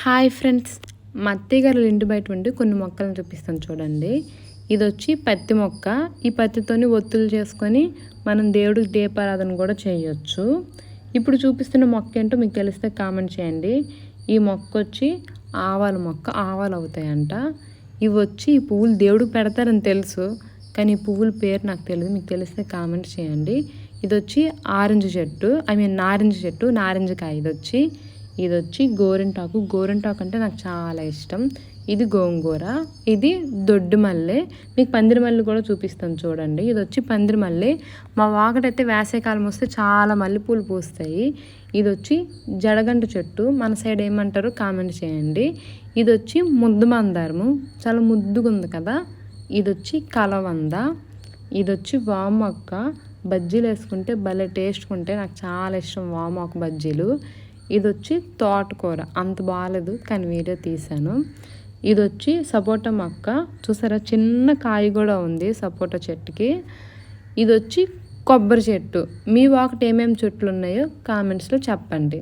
Hi friends, మా అత్తయ్య గారు ఇంటి బయట ఉండి కొన్ని మొక్కలను చూపిస్తాను చూడండి. ఇది వచ్చి పత్తి మొక్క. ఈ పత్తితోని ఒత్తులు చేసుకొని మనం దేవుడికి దీపారాధన కూడా చేయొచ్చు. ఇప్పుడు చూపిస్తున్న మొక్క ఏంటో మీకు తెలిస్తే కామెంట్ చేయండి. ఈ మొక్క వచ్చి ఆవాల మొక్క, ఆవాలు అవుతాయంట. ఇవి వచ్చి ఈ పువ్వులు దేవుడికి పెడతారని తెలుసు, కానీ ఈ పువ్వుల పేరు నాకు తెలియదు. మీకు తెలిస్తే కామెంట్ చేయండి. ఇది వచ్చి ఆరెంజ్ చెట్టు, నారింజ చెట్టు, నారింజ కాయ. ఇది వచ్చి గోరింటాకు. గోరింటాకు అంటే నాకు చాలా ఇష్టం. ఇది గోంగూర. ఇది దొడ్డు మల్లె. మీకు పందిరి మల్లె కూడా చూపిస్తాను చూడండి. ఇది వచ్చి పందిరి మల్లె. మా వాకటైతే వేసవికాలం వస్తే చాలా మల్లెపూలు పూస్తాయి. ఇది వచ్చి జడగంట చెట్టు. మన సైడ్ ఏమంటారో కామెంట్ చేయండి. ఇది వచ్చి ముద్దు మందారము, చాలా ముద్దుగా ఉంది కదా. ఇది వచ్చి కలవంద. ఇది వచ్చి వామాక్క. బజ్జీలు వేసుకుంటే భలే టేస్ట్గా ఉంటాయి. నాకు చాలా ఇష్టం వామాకు బజ్జీలు. ఇది వచ్చి తోటకూర. అంత బాగాలేదు కానీ వీడియో తీశాను. ఇది వచ్చి సపోటా మొక్క. చూసారా, చిన్న కాయ కూడా ఉంది సపోటా చెట్టుకి. ఇది వచ్చి కొబ్బరి చెట్టు. మీ వాకట ఏమేమి చెట్లు ఉన్నాయో కామెంట్స్లో చెప్పండి.